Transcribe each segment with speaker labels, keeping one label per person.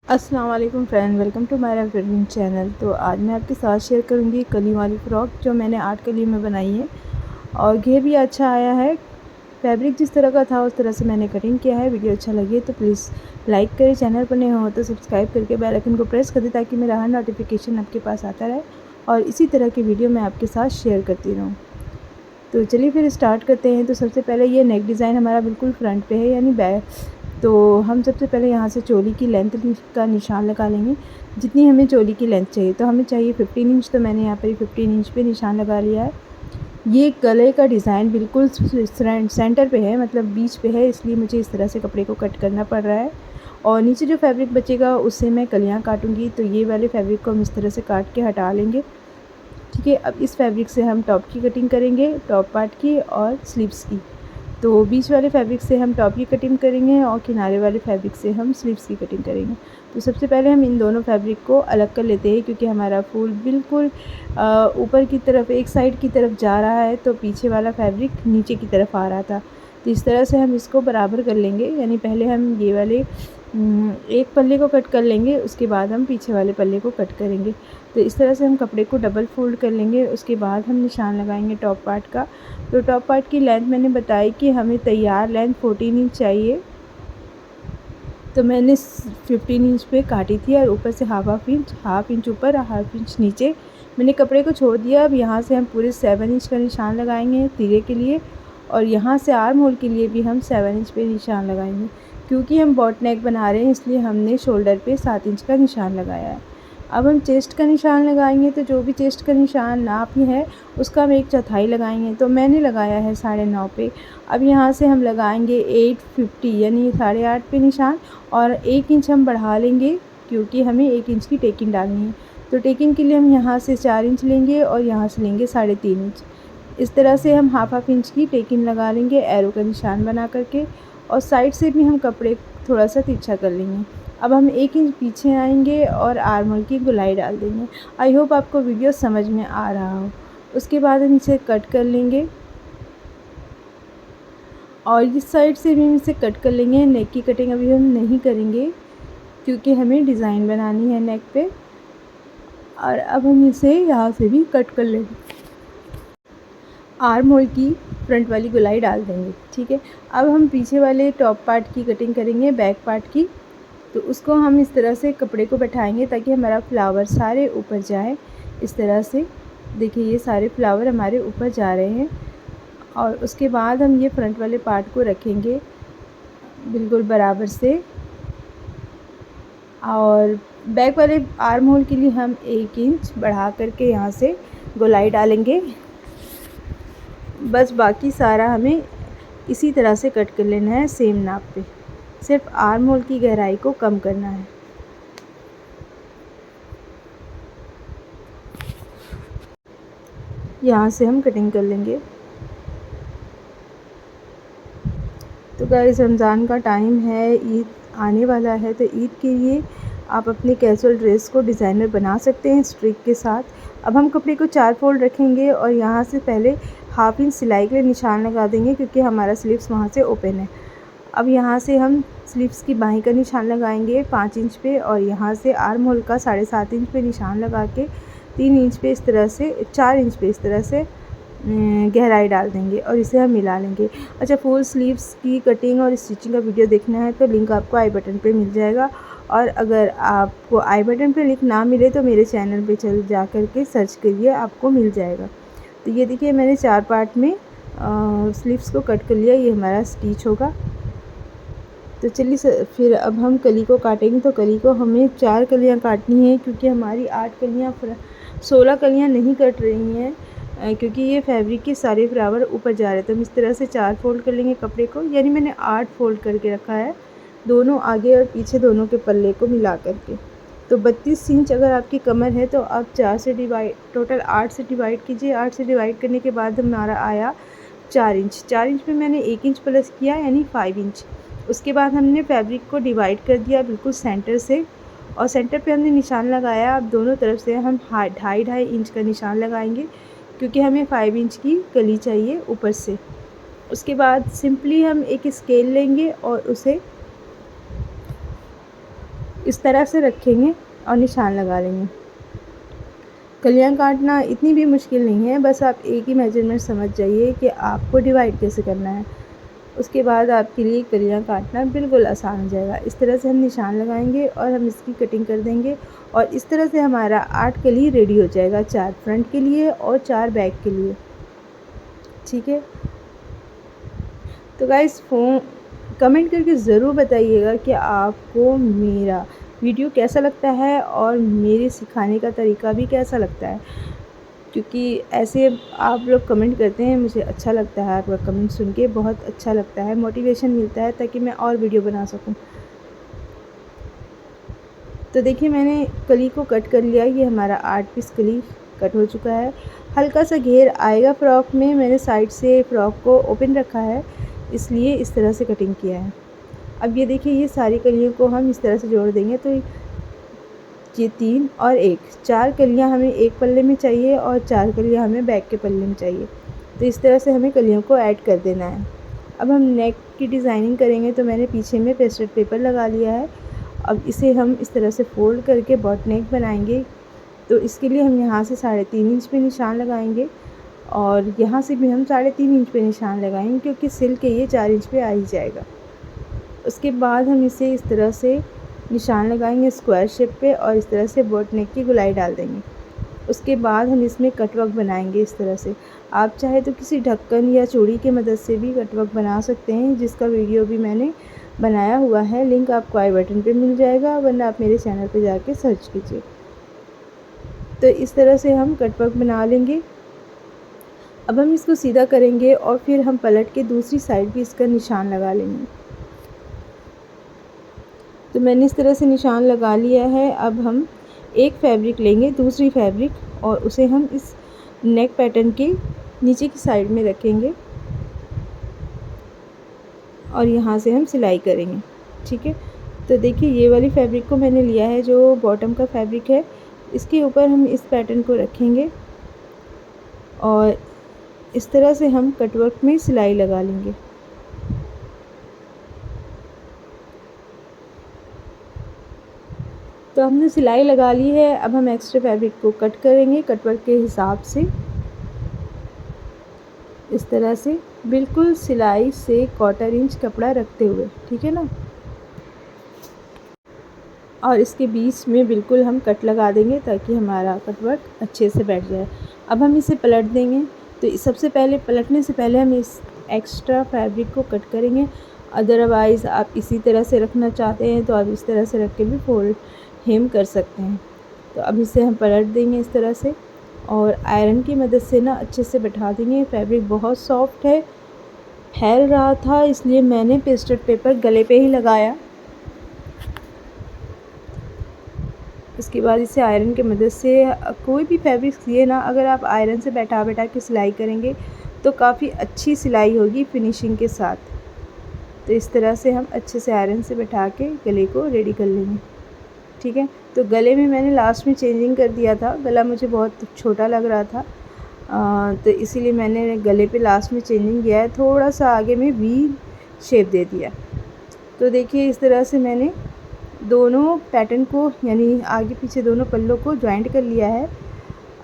Speaker 1: अस्सलाम वालेकुम friend, welcome to my revering channel. तो आज मैं आपके साथ शेयर करूंगी कली वाली फ़्रॉक जो मैंने आर्ट कली में बनाई है और घेर भी अच्छा आया है। फैब्रिक जिस तरह का था उस तरह से मैंने कटिंग किया है। वीडियो अच्छा लगे तो प्लीज़ लाइक करें, चैनल पर नए हो तो सब्सक्राइब करके बेल आइकन को प्रेस कर दें ताकि मेरा हर नोटिफिकेशन आपके पास आता रहे और इसी तरह की वीडियो मैं आपके साथ शेयर करती रहूँ। तो चलिए फिर स्टार्ट करते हैं। तो सबसे पहले ये नेक डिज़ाइन हमारा बिल्कुल फ्रंट पे है यानी बैक। तो हम सबसे पहले यहाँ से चोली की लेंथ का निशान लगा लेंगे, जितनी हमें चोली की लेंथ चाहिए। तो हमें चाहिए 15 इंच, तो मैंने यहाँ पर 15 इंच पे निशान लगा लिया है। ये गले का डिज़ाइन बिल्कुल सेंटर पे है, मतलब बीच पे है, इसलिए मुझे इस तरह से कपड़े को कट करना पड़ रहा है। और नीचे जो फैब्रिक बचेगा उससे मैं कलियाँ काटूँगी। तो ये वाले फैब्रिक को हम इस तरह से काट के हटा लेंगे। ठीक है, अब इस फैब्रिक से हम टॉप की कटिंग करेंगे, टॉप पार्ट की और स्लीव्स की। तो बीच वाले फैब्रिक से हम टॉप की कटिंग करेंगे और किनारे वाले फैब्रिक से हम स्लीव्स की कटिंग करेंगे। तो सबसे पहले हम इन दोनों फैब्रिक को अलग कर लेते हैं, क्योंकि हमारा फूल बिल्कुल ऊपर की तरफ एक साइड की तरफ जा रहा है, तो पीछे वाला फैब्रिक नीचे की तरफ आ रहा था। तो इस तरह से हम इसको बराबर कर लेंगे, यानी पहले हम ये वाले एक पल्ले को कट कर लेंगे, उसके बाद हम पीछे वाले पल्ले को कट करेंगे। तो इस तरह से हम कपड़े को डबल फोल्ड कर लेंगे। उसके बाद हम निशान लगाएंगे टॉप पार्ट का। तो टॉप पार्ट की लेंथ मैंने बताई कि हमें तैयार लेंथ 14 इंच चाहिए। तो मैंने 15 इंच पे काटी थी और ऊपर से हाफ इंच ऊपर और हाफ इंच नीचे मैंने कपड़े को छोड़ दिया। अब यहाँ से हम पूरे 7 इंच का निशान लगाएंगे तीरे के लिए, और यहाँ से आर्म होल के लिए भी हम 7 इंच पे निशान लगाएंगे। क्योंकि हम बॉट नेक बना रहे हैं इसलिए हमने शोल्डर पे 7 इंच का निशान लगाया है। अब हम चेस्ट का निशान लगाएंगे। तो जो भी चेस्ट का निशान नाप ही है उसका हम 1/4 लगाएंगे। तो मैंने लगाया है 9.5 पे। अब यहाँ से हम लगाएंगे 850 यानी 8.5 पे निशान, और 1 इंच हम बढ़ा लेंगे क्योंकि हमें 1 इंच की टेकिंग डालनी है। तो टेकिंग के लिए हम यहाँ से 4 इंच लेंगे और यहाँ से लेंगे 3.5 इंच। इस तरह से हम हाफ इंच की टेकिंग लगा लेंगे एरो का निशान बना करके, और साइड से भी हम कपड़े थोड़ा सा तिरछा कर लेंगे। अब हम 1 इंच पीछे आएंगे और आर्म होल की गोलाई डाल देंगे। आई होप आपको वीडियो समझ में आ रहा हो। उसके बाद हम इसे कट कर लेंगे और इस साइड से भी हम इसे कट कर लेंगे। नेक की कटिंग अभी हम नहीं करेंगे क्योंकि हमें डिज़ाइन बनानी है नेक पे। और अब हम इसे यहाँ से भी कट कर लेंगे, आर्म होल की फ्रंट वाली गोलाई डाल देंगे। ठीक है, अब हम पीछे वाले टॉप पार्ट की कटिंग करेंगे, बैक पार्ट की। तो उसको हम इस तरह से कपड़े को बैठाएंगे ताकि हमारा फ्लावर सारे ऊपर जाए। इस तरह से देखिए ये सारे फ्लावर हमारे ऊपर जा रहे हैं। और उसके बाद हम ये फ्रंट वाले पार्ट को रखेंगे बिल्कुल बराबर से, और बैक वाले आर्म होल के लिए हम 1 इंच बढ़ा करके यहाँ से गोलाई डालेंगे। बस बाकी सारा हमें इसी तरह से कट कर लेना है सेम नाप पे, सिर्फ आर्म होल की गहराई को कम करना है। यहाँ से हम कटिंग कर लेंगे। तो गाइस रमज़ान का टाइम है, ईद आने वाला है, तो ईद के लिए आप अपने कैजुअल ड्रेस को डिज़ाइनर बना सकते हैं स्ट्रिक के साथ। अब हम कपड़े को 4 फोल्ड रखेंगे और यहाँ से पहले हाफ इंच सिलाई के लिए निशान लगा देंगे क्योंकि हमारा स्लीव्स वहाँ से ओपन है। अब यहाँ से हम स्लीव्स की बाहीं का निशान लगाएंगे 5 इंच पे, और यहाँ से आर्म होल का 7.5 इंच पे निशान लगा के 3 इंच पे इस तरह से 4 इंच पे इस तरह से गहराई डाल देंगे और इसे हम मिला लेंगे। अच्छा, फुल स्लीव्स की कटिंग और स्टिचिंग का वीडियो देखना है तो लिंक आपको आई बटन पे मिल जाएगा, और अगर आपको आई बटन पे लिंक ना मिले तो मेरे चैनल पे चल जा कर के सर्च करिए, आपको मिल जाएगा। तो ये देखिए मैंने 4 पार्ट में स्लीव्स को कट कर लिया, ये हमारा स्टिच होगा। तो चलिए फिर अब हम कली को काटेंगे। तो कली को हमें 4 कलियाँ काटनी है क्योंकि हमारी 8 कलियाँ 16 कलियाँ नहीं कट रही हैं, क्योंकि ये फैब्रिक के सारे फ्लावर ऊपर जा रहे हैं। तो हम इस तरह से 4 फोल्ड कर लेंगे कपड़े को, यानी मैंने 8 फोल्ड करके रखा है, दोनों आगे और पीछे दोनों के पल्ले को मिला करके। तो 32 इंच अगर आपकी कमर है तो आप 4 से डिवाइड, टोटल 8 से डिवाइड कीजिए। 8 से डिवाइड करने के बाद हमारा आया 4 इंच। 4 इंच में मैंने 1 इंच प्लस किया यानी 5 इंच। उसके बाद हमने फैब्रिक को डिवाइड कर दिया बिल्कुल सेंटर से, और सेंटर पे हमने निशान लगाया। अब दोनों तरफ से हम 2.5 इंच का निशान लगाएंगे क्योंकि हमें 5 इंच की कली चाहिए ऊपर से। उसके बाद सिंपली हम एक स्केल लेंगे और उसे इस तरह से रखेंगे और निशान लगा लेंगे। कलियाँ काटना इतनी भी मुश्किल नहीं है, बस आप एक ही मेजरमेंट समझ जाइए कि आपको डिवाइड कैसे करना है। उसके बाद आपके लिए कलियाँ काटना बिल्कुल आसान हो जाएगा। इस तरह से हम निशान लगाएंगे और हम इसकी कटिंग कर देंगे और इस तरह से हमारा 8 कली रेडी हो जाएगा, 4 फ्रंट के लिए और 4 बैक के लिए। ठीक है, तो गाइस कमेंट करके ज़रूर बताइएगा कि आपको मेरा वीडियो कैसा लगता है और मेरे सिखाने का तरीका भी कैसा लगता है, क्योंकि ऐसे आप लोग कमेंट करते हैं, मुझे अच्छा लगता है। आपका कमेंट सुन के बहुत अच्छा लगता है, मोटिवेशन मिलता है ताकि मैं और वीडियो बना सकूं। तो देखिए मैंने कली को कट कर लिया, ये हमारा 8 पीस कली कट हो चुका है। हल्का सा घेर आएगा फ्रॉक में, मैंने साइड से फ्रॉक को ओपन रखा है इसलिए इस तरह से कटिंग किया है। अब ये देखिए ये सारी कलियों को हम इस तरह से जोड़ देंगे, तो ये 3 और 1 4 कलियाँ हमें एक पल्ले में चाहिए और 4 कलियाँ हमें बैक के पल्ले में चाहिए। तो इस तरह से हमें कलियों को ऐड कर देना है। अब हम नेक की डिज़ाइनिंग करेंगे, तो मैंने पीछे में पेस्टेड पेपर लगा लिया है। अब इसे हम इस तरह से फ़ोल्ड करके बॉट नेक बनाएंगे। तो इसके लिए हम यहाँ से 3.5 इंच पे निशान लगाएंगे और यहाँ से भी हम 3.5 इंच पे निशान लगाएंगे, क्योंकि सिल के ये 4 इंच पे आ ही जाएगा। उसके बाद हम इसे इस तरह से निशान लगाएंगे स्क्वायर शेप पे और इस तरह से बोट नेक की गुलाई डाल देंगे। उसके बाद हम इसमें कटवर्क बनाएंगे इस तरह से। आप चाहे तो किसी ढक्कन या चूड़ी की मदद से भी कटवर्क बना सकते हैं, जिसका वीडियो भी मैंने बनाया हुआ है, लिंक आपको आई बटन पे मिल जाएगा, वरना आप मेरे चैनल पे जाके सर्च कीजिए। तो इस तरह से हम कटवर्क बना लेंगे। अब हम इसको सीधा करेंगे और फिर हम पलट के दूसरी साइड भी इसका निशान लगा लेंगे। तो मैंने इस तरह से निशान लगा लिया है। अब हम एक फैब्रिक लेंगे, दूसरी फैब्रिक, और उसे हम इस नेक पैटर्न के नीचे की साइड में रखेंगे और यहाँ से हम सिलाई करेंगे। ठीक है, तो देखिए ये वाली फैब्रिक को मैंने लिया है जो बॉटम का फैब्रिक है, इसके ऊपर हम इस पैटर्न को रखेंगे और इस तरह से हम कटवर्क में सिलाई लगा लेंगे। तो हमने सिलाई लगा ली है। अब हम एक्स्ट्रा फैब्रिक को कट करेंगे कटवर्क के हिसाब से, इस तरह से बिल्कुल सिलाई से 1/4 इंच कपड़ा रखते हुए। ठीक है ना, और इसके बीच में बिल्कुल हम कट लगा देंगे ताकि हमारा कटवर्क अच्छे से बैठ जाए। अब हम इसे पलट देंगे। तो सबसे पहले पलटने से पहले हम इस एक्स्ट्रा फैब्रिक को कट करेंगे। अदरवाइज़ आप इसी तरह से रखना चाहते हैं तो आप इस तरह से रख के भी फोल्ड हेम कर सकते हैं। तो अब इसे हम पलट देंगे इस तरह से और आयरन की मदद से ना अच्छे से बैठा देंगे। फैब्रिक बहुत सॉफ्ट है, फैल रहा था, इसलिए मैंने पेस्टेड पेपर गले पे ही लगाया। उसके बाद इसे आयरन की मदद से, कोई भी फैब्रिक सिए ना, अगर आप आयरन से बैठा के सिलाई करेंगे तो काफ़ी अच्छी सिलाई होगी फिनिशिंग के साथ। तो इस तरह से हम अच्छे से आयरन से बैठा के गले को रेडी कर लेंगे। ठीक है, तो गले में मैंने लास्ट में चेंजिंग कर दिया था, गला मुझे बहुत छोटा लग रहा था, तो इसीलिए मैंने गले पे लास्ट में चेंजिंग किया है, थोड़ा सा आगे में वी शेप दे दिया। तो देखिए इस तरह से मैंने दोनों पैटर्न को, यानी आगे पीछे दोनों पल्लों को जॉइंट कर लिया है।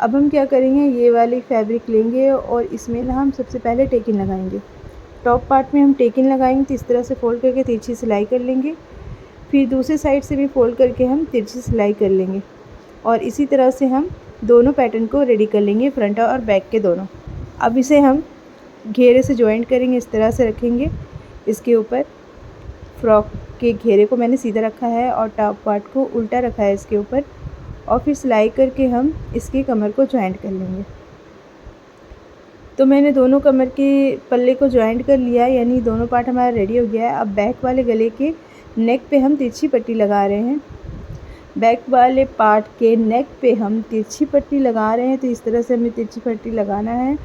Speaker 1: अब हम क्या करेंगे, ये वाली फैब्रिक लेंगे और इसमें ना हम सबसे पहले टेकिन लगाएंगे। टॉप पार्ट में हम टेकिन लगाएंगे, तो इस तरह से फोल्ड करके तिरछी सिलाई कर लेंगे। फिर दूसरी साइड से भी फोल्ड करके हम तिरछी सिलाई कर लेंगे और इसी तरह से हम दोनों पैटर्न को रेडी कर लेंगे, फ्रंट और बैक के दोनों। अब इसे हम घेरे से जॉइंट करेंगे, इस तरह से रखेंगे। इसके ऊपर फ्रॉक के घेरे को मैंने सीधा रखा है और टॉप पार्ट को उल्टा रखा है इसके ऊपर, और फिर सिलाई करके हम इसके कमर को जॉइंट कर लेंगे। तो मैंने दोनों कमर के पल्ले को जॉइंट कर लिया, यानी दोनों पार्ट हमारा रेडी हो गया है। अब बैक वाले गले के नेक पे हम तिरछी पट्टी लगा रहे हैं। बैक वाले पार्ट के नेक पे हम तिरछी पट्टी लगा रहे हैं, तो इस तरह से हमें तिरछी पट्टी लगाना है।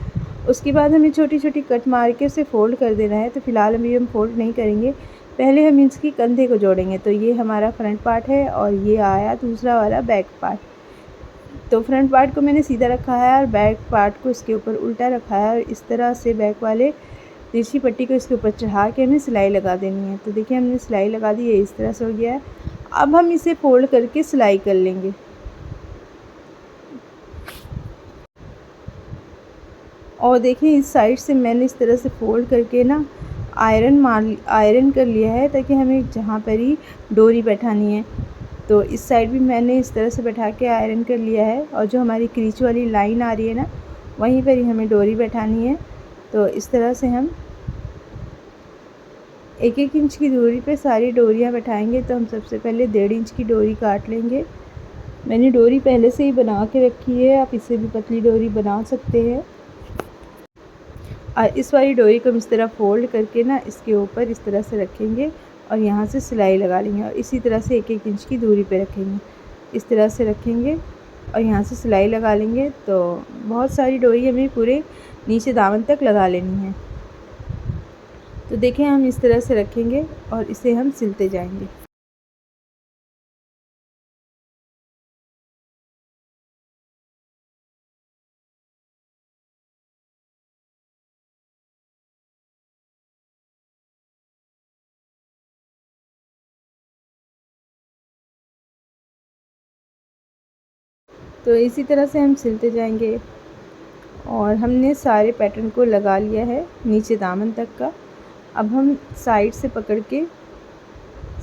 Speaker 1: उसके बाद हमें छोटी छोटी कट मार के उसे फ़ोल्ड कर देना है। तो फ़िलहाल अभी हम फ़ोल्ड नहीं करेंगे, पहले हम इसकी कंधे को जोड़ेंगे। तो ये हमारा फ्रंट पार्ट है और ये आया दूसरा वाला बैक पार्ट। तो फ्रंट पार्ट को मैंने सीधा रखा है और बैक पार्ट को इसके ऊपर उल्टा रखा है, और इस तरह से बैक वाले तिरछी पट्टी को इसके ऊपर चढ़ा के हमें सिलाई लगा देनी है। तो देखिए हमने सिलाई लगा दी है, इस तरह से हो गया है। अब हम इसे फोल्ड करके सिलाई कर लेंगे। और देखिए इस साइड से मैंने इस तरह से फोल्ड करके ना आयरन कर लिया है, ताकि हमें जहाँ पर ही डोरी बैठानी है तो इस साइड भी मैंने इस तरह से बैठा के आयरन कर लिया है। और जो हमारी क्रीच वाली लाइन आ रही है ना, वहीं पर ही हमें डोरी बैठानी है। तो इस तरह से हम 1-1 इंच की दूरी पे सारी डोरियाँ बैठाएंगे। तो हम सबसे पहले 1.5 इंच की डोरी काट लेंगे। मैंने डोरी पहले से ही बना के रखी है, आप इससे भी पतली डोरी बना सकते हैं। और इस वाली डोरी को हम इस तरह फोल्ड करके ना इसके ऊपर इस तरह से रखेंगे और यहाँ से सिलाई लगा लेंगे। और इसी तरह से 1-1 इंच की दूरी पे रखेंगे, इस तरह से रखेंगे और यहाँ से सिलाई लगा लेंगे। तो बहुत सारी डोरी हमें पूरे नीचे दामन तक लगा लेनी है। तो देखें हम इस तरह से रखेंगे और इसे हम सिलते जाएंगे। तो इसी तरह से हम सिलते जाएंगे। और हमने सारे पैटर्न को लगा लिया है नीचे दामन तक का। अब हम साइड से पकड़ के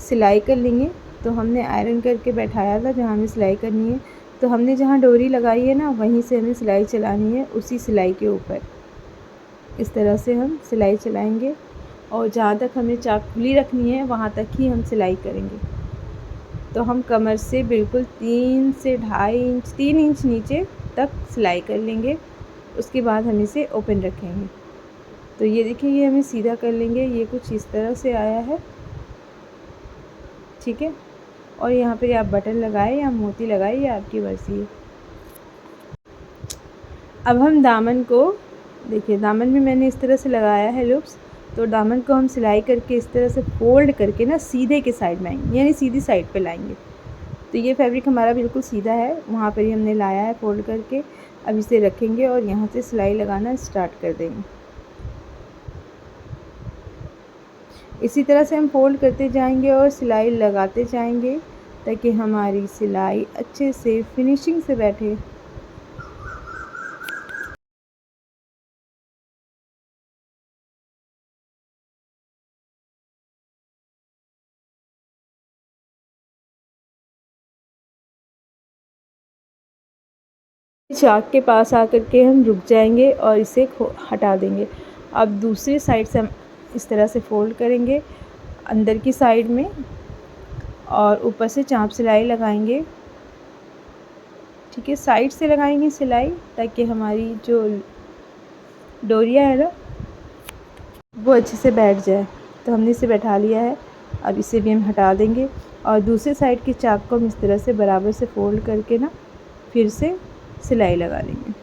Speaker 1: सिलाई कर लेंगे। तो हमने आयरन करके बैठाया था जहाँ हमें सिलाई करनी है, तो हमने जहाँ डोरी लगाई है ना, वहीं से हमें सिलाई चलानी है, उसी सिलाई के ऊपर इस तरह से हम सिलाई चलाएंगे। और जहाँ तक हमें चाक खुली रखनी है वहाँ तक ही हम सिलाई करेंगे। तो हम कमर से बिल्कुल 3 से 2.5 इंच 3 इंच नीचे तक सिलाई कर लेंगे। उसके बाद हम इसे ओपन रखेंगे। तो ये देखिए, ये हमें सीधा कर लेंगे। ये कुछ इस तरह से आया है, ठीक है। और यहाँ पर आप बटन लगाए या मोती लगाए, ये आपकी मर्ज़ी है। अब हम दामन को देखिए, दामन में मैंने इस तरह से लगाया है लूप्स। तो दामन को हम सिलाई करके इस तरह से फोल्ड करके ना सीधे के साइड में आएंगे, यानी सीधी साइड पे लाएंगे। तो ये फैब्रिक हमारा बिल्कुल सीधा है, वहाँ पर ही हमने लाया है फोल्ड करके। अब इसे रखेंगे और यहाँ से सिलाई लगाना स्टार्ट कर देंगे। इसी तरह से हम फोल्ड करते जाएंगे और सिलाई लगाते जाएंगे, ताकि हमारी सिलाई अच्छे से फिनिशिंग से बैठे। चाक के पास आकर के हम रुक जाएंगे और इसे हटा देंगे। अब दूसरी साइड से हम इस तरह से फोल्ड करेंगे अंदर की साइड में, और ऊपर से चाँप सिलाई लगाएंगे, ठीक है। साइड से लगाएंगे सिलाई, ताकि हमारी जो डोरिया है ना, वो अच्छे से बैठ जाए। तो हमने इसे बैठा लिया है। अब इसे भी हम हटा देंगे और दूसरे साइड की चाक को हम इस तरह से बराबर से फोल्ड करके ना फिर से सिलाई लगा लेंगे।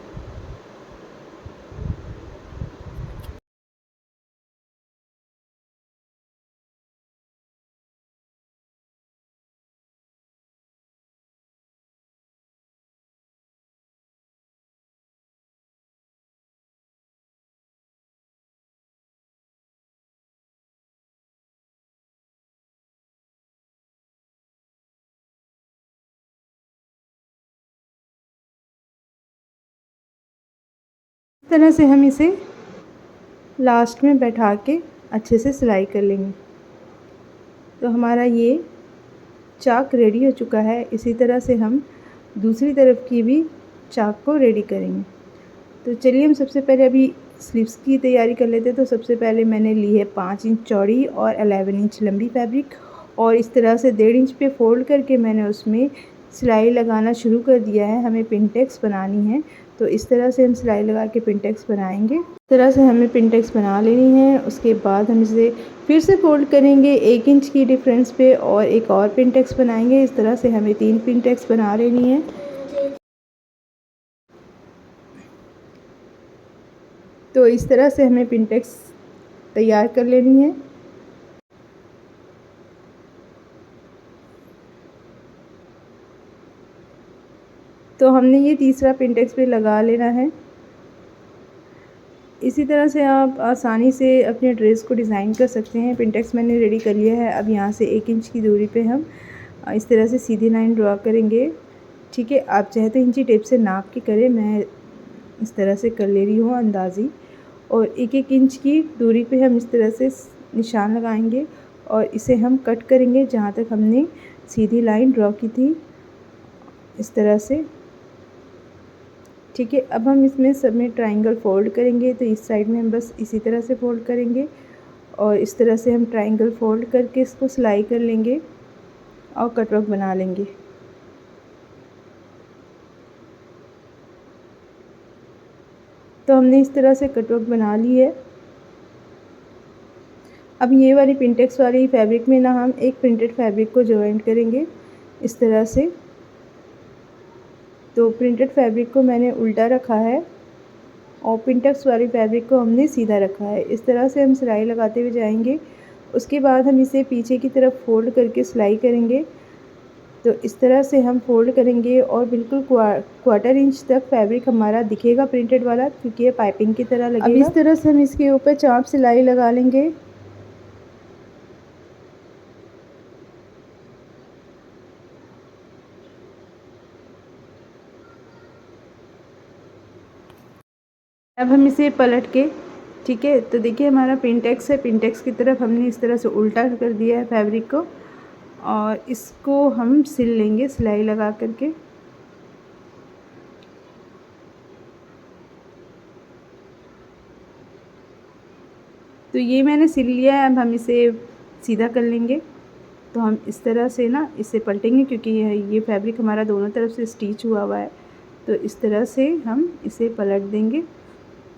Speaker 1: इस तरह से हम इसे लास्ट में बैठा के अच्छे से सिलाई कर लेंगे। तो हमारा ये चाक रेडी हो चुका है। इसी तरह से हम दूसरी तरफ की भी चाक को रेडी करेंगे। तो चलिए हम सबसे पहले अभी स्लीव्स की तैयारी कर लेते हैं। तो सबसे पहले मैंने ली है 5 इंच चौड़ी और 11 इंच लंबी फैब्रिक, और इस तरह से 1.5 इंच पे फोल्ड करके मैंने उसमें सिलाई लगाना शुरू कर दिया है। हमें पिनटेक्स बनानी है, तो इस तरह से हम सिलाई लगा के पिनटेक्स बनाएंगे। इस तरह से हमें पिनटेक्स बना लेनी है। उसके बाद हम इसे फिर से फोल्ड करेंगे 1 इंच की डिफरेंस पे और एक और पिनटेक्स बनाएंगे। इस तरह से हमें 3 पिनटेक्स बना लेनी है। तो इस तरह से हमें पिनटेक्स तैयार कर लेनी है। तो हमने ये तीसरा पिनटेक्स भी लगा लेना है। इसी तरह से आप आसानी से अपने ड्रेस को डिज़ाइन कर सकते हैं। पिनटेक्स मैंने रेडी कर लिया है। अब यहाँ से 1 इंच की दूरी पे हम इस तरह से सीधी लाइन ड्रॉ करेंगे। ठीक है, आप चाहे तो इंची टेप से नाप के करें, मैं इस तरह से कर ले रही हूँ अंदाज़ी। और 1-1 इंच की दूरी पे हम इस तरह से निशान लगाएंगे और इसे हम कट करेंगे जहाँ तक हमने सीधी लाइन ड्रॉ की थी, इस तरह से। ठीक है, अब हम इसमें सब में ट्रायंगल फ़ोल्ड करेंगे, तो इस साइड में हम बस इसी तरह से फ़ोल्ड करेंगे और इस तरह से हम ट्रायंगल फ़ोल्ड करके इसको सिलाई कर लेंगे और कटवर्क बना लेंगे। तो हमने इस तरह से कटवर्क बना ली है। अब ये वाली पिंटेक्स वाली फैब्रिक में ना हम एक प्रिंटेड फैब्रिक को जॉइंट करेंगे इस तरह से। तो प्रिंटेड फैब्रिक को मैंने उल्टा रखा है और पिंटेक्स वाली फैब्रिक को हमने सीधा रखा है। इस तरह से हम सिलाई लगाते हुए जाएंगे। उसके बाद हम इसे पीछे की तरफ फोल्ड करके सिलाई करेंगे। तो इस तरह से हम फोल्ड करेंगे और बिल्कुल क्वार्टर इंच तक फैब्रिक हमारा दिखेगा प्रिंटेड वाला, क्योंकि ये पाइपिंग की तरह लगेगा। अब इस तरह से हम इसके ऊपर चाप सिलाई लगा लेंगे। अब हम इसे पलट के, ठीक है, तो देखिए हमारा पिंटेक्स है, पिंटेक्स की तरफ हमने इस तरह से उल्टा कर दिया है फैब्रिक को और इसको हम सिल लेंगे सिलाई लगा करके। तो ये मैंने सिल लिया है, अब हम इसे सीधा कर लेंगे। तो हम इस तरह से ना इसे पलटेंगे, क्योंकि ये फैब्रिक हमारा दोनों तरफ से स्टिच हुआ है। तो इस तरह से हम इसे पलट देंगे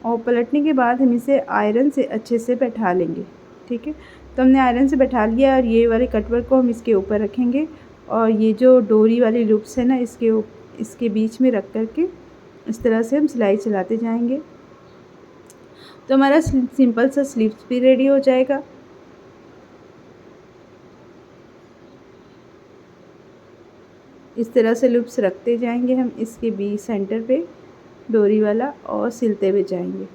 Speaker 1: और पलटने के बाद हम इसे आयरन से अच्छे से बैठा लेंगे। ठीक है, तो हमने आयरन से बैठा लिया और ये वाले कटवर्क को हम इसके ऊपर रखेंगे और ये जो डोरी वाली लूप्स है ना इसके बीच में रख करके इस तरह से हम सिलाई चलाते जाएंगे। तो हमारा सिंपल सा स्लीव्स भी रेडी हो जाएगा। इस तरह से लूप्स रखते जाएंगे हम इसके बीच सेंटर पे डोरी वाला और सिलते हुए जाएंगे।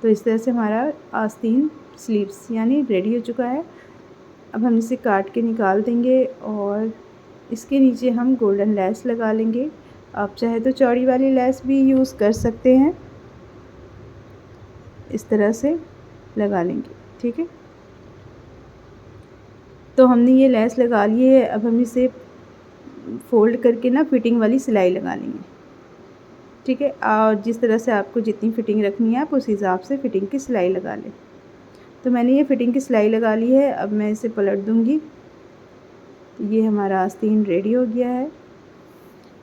Speaker 1: तो इस तरह से हमारा आस्तीन स्लीव्स यानी रेडी हो चुका है। अब हम इसे काट के निकाल देंगे और इसके नीचे हम गोल्डन लेस लगा लेंगे। आप चाहे तो चौड़ी वाली लेस भी यूज़ कर सकते हैं, इस तरह से लगा लेंगे। ठीक है, तो हमने ये लेस लगा ली है। अब हम इसे फोल्ड करके ना फिटिंग वाली सिलाई लगा लेंगे। ठीक है, और जिस तरह से आपको जितनी फ़िटिंग रखनी है आप उस हिसाब से फ़िटिंग की सिलाई लगा लें। तो मैंने ये फ़िटिंग की सिलाई लगा ली है। अब मैं इसे पलट दूँगी। ये हमारा आस्तीन रेडी हो गया है।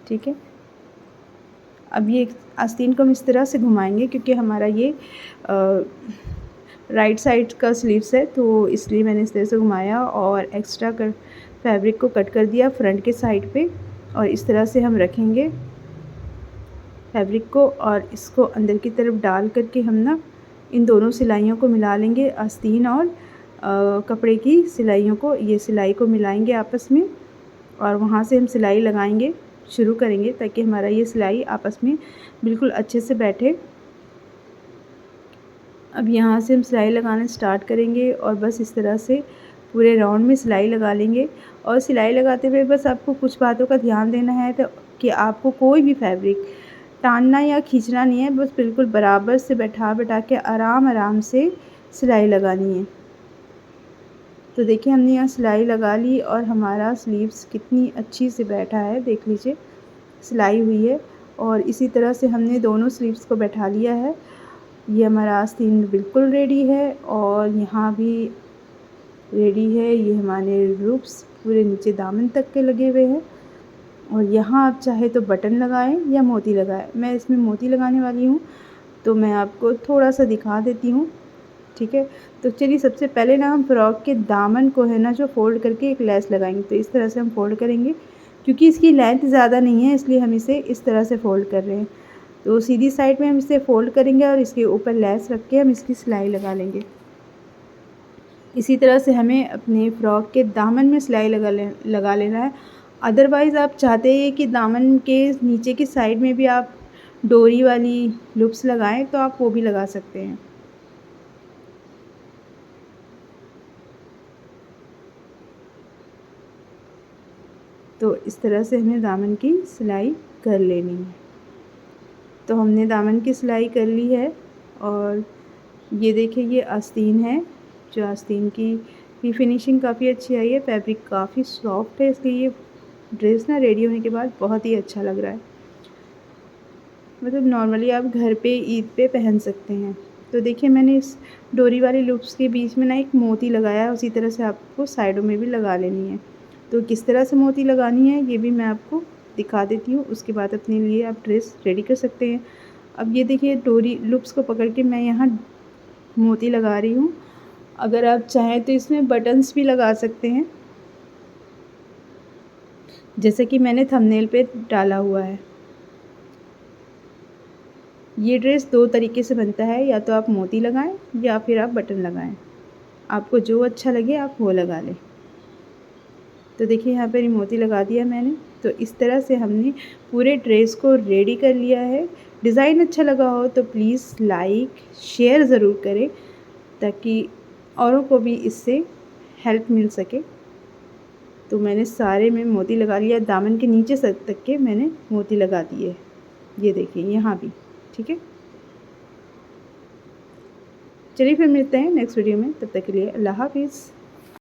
Speaker 1: ठीक है, अब ये आस्तीन को हम इस तरह से घुमाएंगे, क्योंकि हमारा ये राइट साइड का स्लीव्स है, तो इसलिए मैंने इस तरह से घुमाया और एक्स्ट्रा फैब्रिक को कट कर दिया फ्रंट के साइड पे। और इस तरह से हम रखेंगे फैब्रिक को और इसको अंदर की तरफ डाल करके हम ना इन दोनों सिलाइयों को मिला लेंगे, आस्तीन और कपड़े की सिलाइयों को, ये सिलाई को मिलाएंगे आपस में और वहाँ से हम सिलाई लगाएंगे शुरू करेंगे, ताकि हमारा ये सिलाई आपस में बिल्कुल अच्छे से बैठे। अब यहाँ से हम सिलाई लगाना स्टार्ट करेंगे और बस इस तरह से पूरे राउंड में सिलाई लगा लेंगे। और सिलाई लगाते हुए बस आपको कुछ बातों का ध्यान देना है, तो कि आपको कोई भी फैब्रिक टानना या खींचना नहीं है, बस बिल्कुल बराबर से बैठा के आराम से सिलाई लगानी है। तो देखिए हमने यहाँ सिलाई लगा ली और हमारा स्लीव्स कितनी अच्छी से बैठा है, देख लीजिए सिलाई हुई है। और इसी तरह से हमने दोनों स्लीव्स को बैठा लिया है। ये हमारा आस्तीन बिल्कुल रेडी है और यहाँ भी रेडी है। ये हमारे लूप्स पूरे नीचे दामन तक के लगे हुए हैं और यहाँ आप चाहे तो बटन लगाएं या मोती लगाएं। मैं इसमें मोती लगाने वाली हूँ, तो मैं आपको थोड़ा सा दिखा देती हूँ। ठीक है, तो चलिए सबसे पहले ना हम फ्रॉक के दामन को है ना जो फ़ोल्ड करके एक लेस लगाएंगे। तो इस तरह से हम फ़ोल्ड करेंगे, क्योंकि इसकी लेंथ ज़्यादा नहीं है इसलिए हम इसे इस तरह से फ़ोल्ड कर रहे हैं। तो सीधी साइड में हम इसे फ़ोल्ड करेंगे और इसके ऊपर लेस रख के हम इसकी सिलाई लगा लेंगे। इसी तरह से हमें अपने फ़्रॉक के दामन में सिलाई लगा लेना है। अदरवाइज़ आप चाहते हैं कि दामन के नीचे की साइड में भी आप डोरी वाली लूप्स लगाएं, तो आप वो भी लगा सकते हैं। तो इस तरह से हमें दामन की सिलाई कर लेनी है। तो हमने दामन की सिलाई कर ली है और ये देखिए ये आस्तीन है, जो आस्तीन की भी फिनिशिंग काफ़ी अच्छी आई है। फैब्रिक काफ़ी सॉफ्ट है, इसलिए ये ड्रेस ना रेडी होने के बाद बहुत ही अच्छा लग रहा है। मतलब नॉर्मली आप घर पे ईद पे पहन सकते हैं। तो देखिए मैंने इस डोरी वाली लूप्स के बीच में ना एक मोती लगाया है, उसी तरह से आपको साइडों में भी लगा लेनी है। तो किस तरह से मोती लगानी है ये भी मैं आपको दिखा देती हूँ, उसके बाद अपने लिए आप ड्रेस रेडी कर सकते हैं। अब ये देखिए डोरी लूप्स को पकड़ के मैं यहाँ मोती लगा रही हूँ। अगर आप चाहें तो इसमें बटन्स भी लगा सकते हैं, जैसे कि मैंने थंबनेल पे डाला हुआ है। ये ड्रेस 2 तरीके से बनता है, या तो आप मोती लगाएं या फिर आप बटन लगाएं, आपको जो अच्छा लगे आप वो लगा लें। तो देखिए यहाँ पर मोती लगा दिया मैंने। तो इस तरह से हमने पूरे ड्रेस को रेडी कर लिया है। डिज़ाइन अच्छा लगा हो तो प्लीज़ लाइक शेयर ज़रूर करें, ताकि औरों को भी इससे हेल्प मिल सके। तो मैंने सारे में मोती लगा लिया, दामन के नीचे तक के मैंने मोती लगा दिए, ये देखिए यहाँ भी। ठीक है, चलिए फिर मिलते हैं नेक्स्ट वीडियो में, तब तक के लिए अल्लाह हाफिज़।